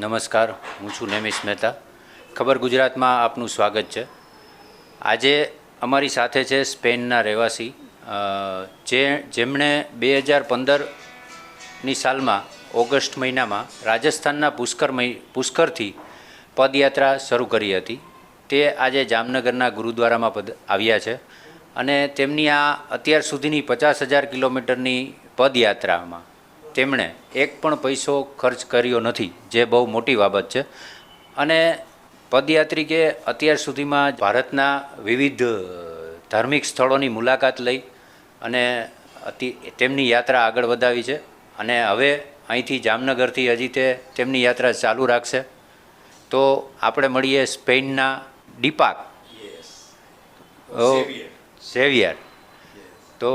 નમસ્કાર, હું છું નેમિશ મહેતા. ખબર ગુજરાતમાં આપનું સ્વાગત છે. આજે અમારી સાથે છે સ્પેનના રહેવાસી જેમણે 2015ની સાલમાં ઓગસ્ટ મહિનામાં રાજસ્થાનના પુષ્કરથી પદયાત્રા શરૂ કરી હતી. તે આજે જામનગરના ગુરુદ્વારામાં આવ્યા છે અને તેમની આ અત્યાર સુધીની 50,000 કિલોમીટરની પદયાત્રામાં તેમણે એક પણ પૈસો ખર્ચ કર્યો નથી, જે બહુ મોટી બાબત છે. અને પદયાત્રિકે અત્યાર સુધીમાં ભારતના વિવિધ ધાર્મિક સ્થળોની મુલાકાત લઈ અને તેમની યાત્રા આગળ વધાવી છે. અને હવે અહીંથી જામનગરથી હજી તેમની યાત્રા ચાલુ રાખશે. તો આપણે મળીએ સ્પેનના દીપાક ઝેવિયર. તો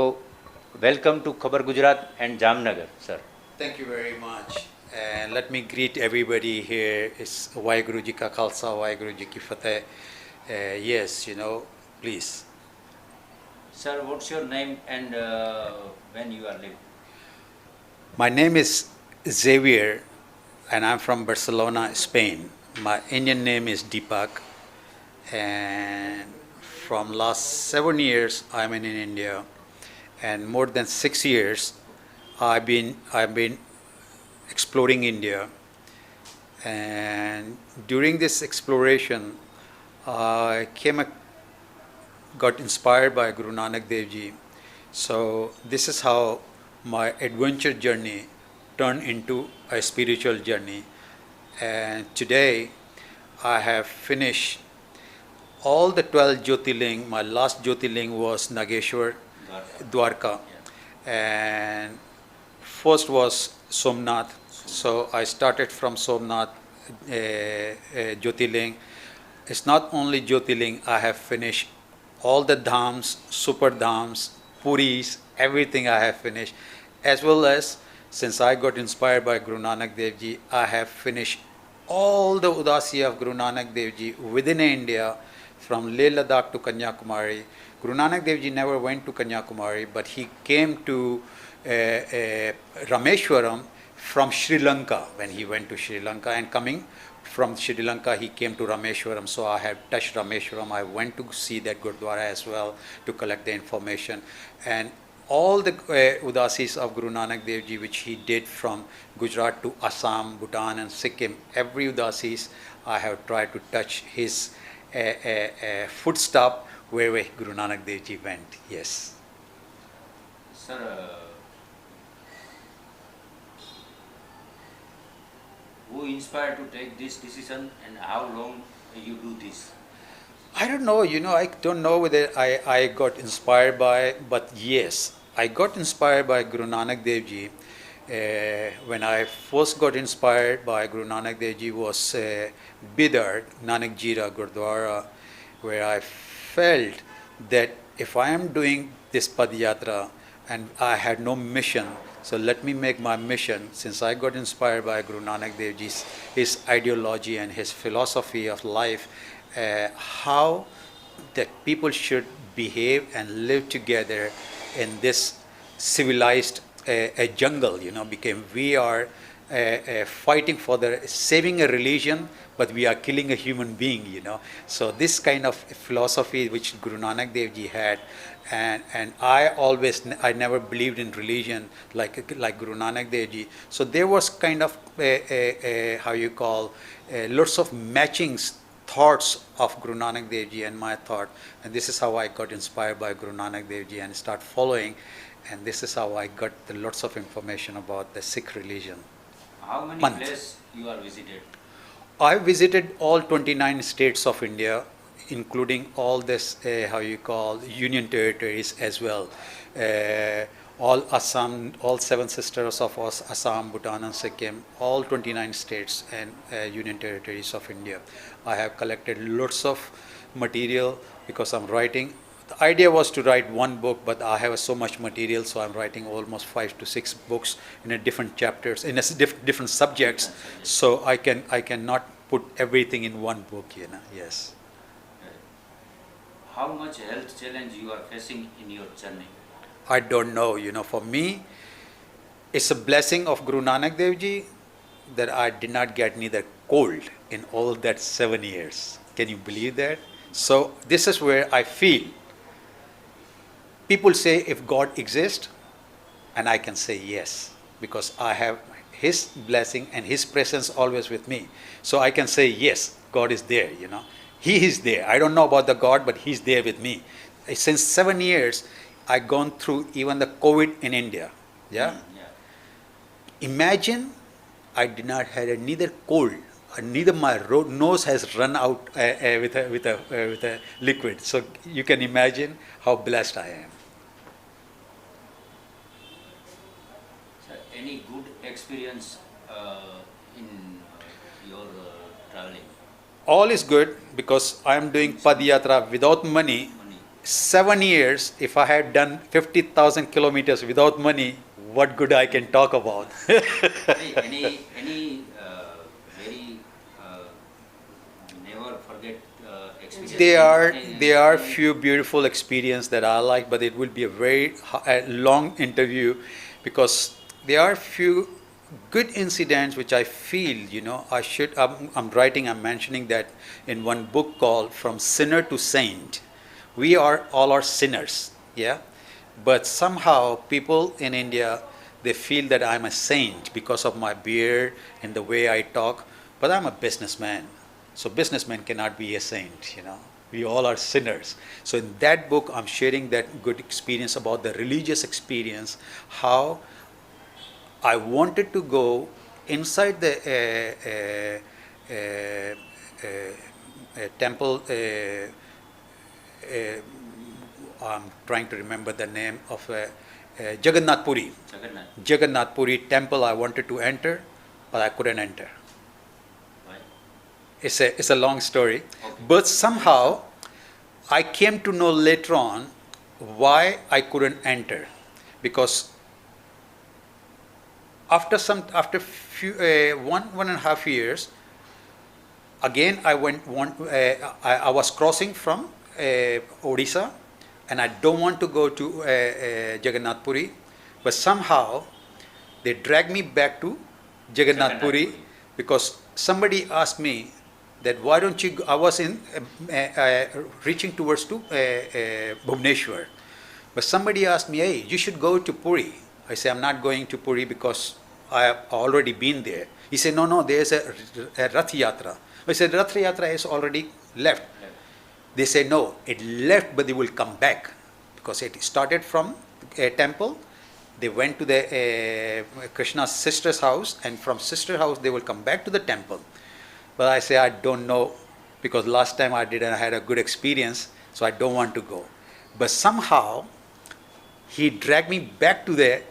વેલકમ ટુ ખબર Gujarat and Jamnagar, sir. Thank you very much. And let me greet everybody here. It's Waheguru Ji Ka Khalsa, Waheguru Ji Ki Fateh. Yes, please. Sir, what's your name and when you are living? My name is Xavier and I'm from Barcelona, Spain. My Indian name is Deepak. And from last 7 years, I'm in India. And more than 6 years, I've been exploring India, and during this exploration, I got inspired by Guru Nanak Dev Ji. So this is how my adventure journey turned into a spiritual journey. And today, I have finished all the 12 Jyotirling. My last Jyotirling was Nageshwar, Dwarka, and first was Somnath. So I started from Somnath Jyotirling. It's not only Jyotirling, I have finished all the dhams, super dhams, puris, everything I have finished. As well as, since I got inspired by Guru Nanak Dev Ji, I have finished all the Udasi of Guru Nanak Dev Ji within India, from Leh Ladakh to Kanyakumari. Guru Nanak Dev Ji never went to Kanyakumari, but he came to Rameshwaram from Sri Lanka when he went to Sri Lanka, and coming from Sri Lanka he came to Rameshwaram. So I have touched Rameshwaram. I went to see that Gurdwara as well to collect the information, and all the Udasis of Guru Nanak Dev Ji which he did from Gujarat to Assam, Bhutan and Sikkim, every Udasis I have tried to touch his footstep where Guru Nanak Dev Ji went. Yes. Sir, who inspired to take this decision and how long you do this? I don't know, I don't know whether I got inspired by, but yes, I got inspired by Guru Nanak Dev Ji. When I first got inspired by Guru Nanak Dev Ji was Bidar, Nanak Jira Gurdwara, where I felt that if I am doing this Padyatra and I had no mission, so let me make my mission. Since I got inspired by Guru Nanak Dev Ji's his ideology and his philosophy of life, how that people should behave and live together in this civilized a jungle, we are fighting for saving a religion, but we are killing a human being, So this kind of philosophy which Guru Nanak Dev Ji had, and I never believed in religion like Guru Nanak Dev Ji. So there was kind of lots of matchings thoughts of Guru Nanak Dev Ji and my thought, and this is how I got inspired by Guru Nanak Dev Ji and start following, and this is how I got lots of information about the Sikh religion. How many places you are visited? I visited all 29 states of India, including all this union territories as well. All Assam, all 7 sisters of us, Assam, Bhutan and Sikkim, all 29 states and union territories of India. I have collected lots of material because I'm writing. The idea was to write one book, but I have so much material, so I'm writing almost 5 to 6 books in a different chapters, in different subjects. So I cannot put everything in one book, Yes. How much health challenge you are facing in your journey? I don't know, for me, it's a blessing of Guru Nanak Dev Ji that I did not get neither cold in all that 7 years. Can you believe that? So this is where I feel people say if God exists, and I can say yes, because I have His blessing and His presence always with me. So I can say yes, God is there, you know. He is there. I don't know about the God, but He's there with me. Since 7 years, I've gone through even the COVID in India. Yeah. Imagine I did not have neither cold, neither my nose has run out with a liquid. So you can imagine how blessed I am. Sir, any good experience in your traveling? All is good because I am doing Padayatra without money. 7 years, if I had done 50,000 kilometers without money, what good I can talk about? any very never forget experience? There are few beautiful experience that I like, but it will be a very long interview because there are few good incidents which I feel, you know, I'm mentioning that in one book called From Sinner to Saint. We are all sinners, yeah? But somehow people in India, they feel that I'm a saint because of my beard and the way I talk, but I'm a businessman. So businessman cannot be a saint, you know. We all are sinners. So in that book, I'm sharing that good experience about the religious experience, how I wanted to go inside the temple. I'm trying to remember the name of Jagannath Puri. Jagannath Puri temple I wanted to enter, but I couldn't enter. Why? It's a long story. Okay. But somehow I came to know later on why I couldn't enter. Because after few 1.5 years, again I I was crossing from Odisha, and I don't want to go to Jagannath Puri, but somehow they dragged me back to Jagannath Puri because somebody asked me that why don't you go? I was in reaching towards to Bhubaneswar, but somebody asked me, hey, you should go to Puri. I say I'm not going to Puri because I have already been there. He said, no, there's a Rath Yatra. I said Rath Yatra is already left. They say no, it left, but they will come back because it started from a temple. They went to the Krishna's sister's house, and from sister house they will come back to the temple. But I say I don't know because last time I had a good experience, so I don't want to go. But somehow he dragged me back to there,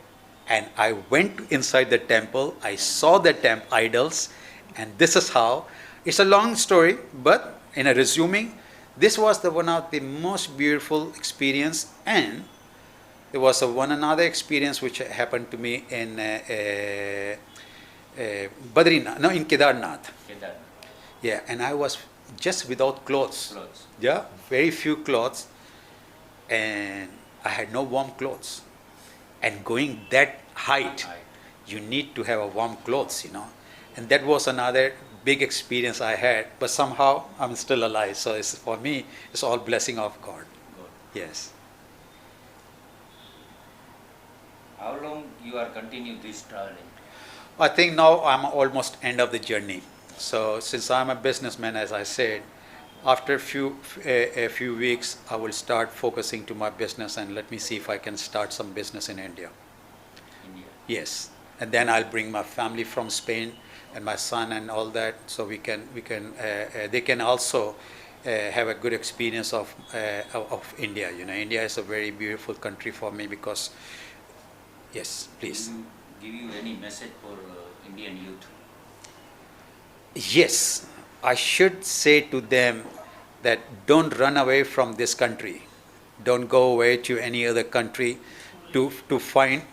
and I went inside the temple. I saw the idols, and this is how. It's a long story, but in a resuming, this was one of the most beautiful experience, and there was another experience which happened to me in Badrinath, no, in Kedarnath. Yeah, and I was just without clothes. Yeah, very few clothes, and I had no warm clothes. And going that height, you need to have a warm clothes, you know. And that was another big experience I had, but somehow I'm still alive. So for me, it's all blessing of God. Yes. How long you are continue this traveling? I think now I'm almost end of the journey. So since I'm a businessman, as I said, after a few weeks, I will start focusing to my business and let me see if I can start some business in India. India. Yes, and then I'll bring my family from Spain and my son and all that, so they can also have a good experience of India. You know, India is a very beautiful country for me because, yes, please. Give you any message for Indian youth? Yes, I should say to them that don't run away from this country. Don't go away to any other country to find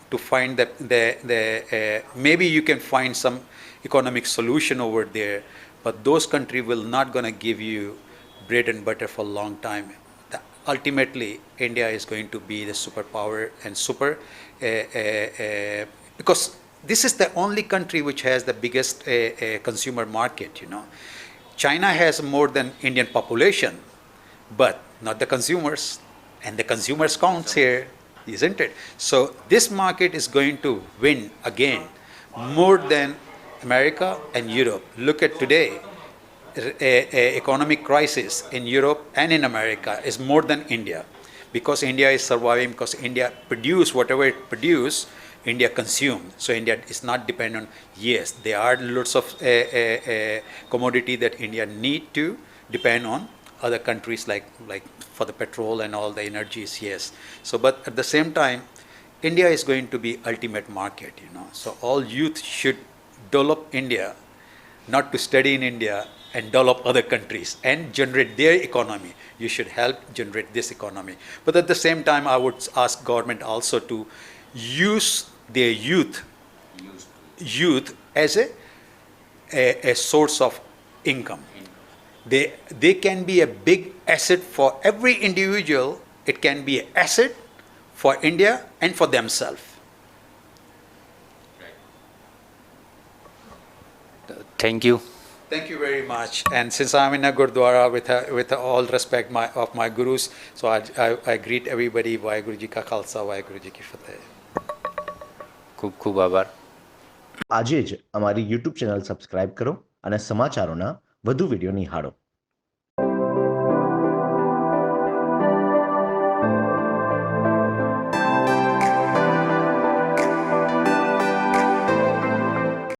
the maybe you can find some economic solution over there, but those countries will not gonna give you bread and butter for a long time. Ultimately, India is going to be the superpower and because this is the only country which has the biggest consumer market, you know. China has more than Indian population, but not the consumers. And the consumers counts here, isn't it? So this market is going to win again more than America and Europe. Look at today, economic crisis in Europe and in America is more than India, because India is surviving, because India produce whatever it produce, India consume. So India is not dependent. Yes, there are lots of commodity that India need to depend on other countries like for the petrol and all the energies. Yes. So but at the same time, India is going to be ultimate market, you know. So all youth should develop India, not to study in India and develop other countries and generate their economy. You should help generate this economy. But at the same time, I would ask government also to use their youth as a source of income. They can be a big asset for every individual. It can be an asset for India and for themselves. Thank you. Thank you very much. And since I'm in a Gurdwara, with all respect of my gurus, so I greet everybody. Vaheguru Ji Ka Khalsa, Vaheguru Ji Ki Fateh. ખૂબ ખૂબ આભાર. આજે જ અમારી YouTube channel subscribe કરો અને સમાચારોના વધુ વિડીયો નિહાળો.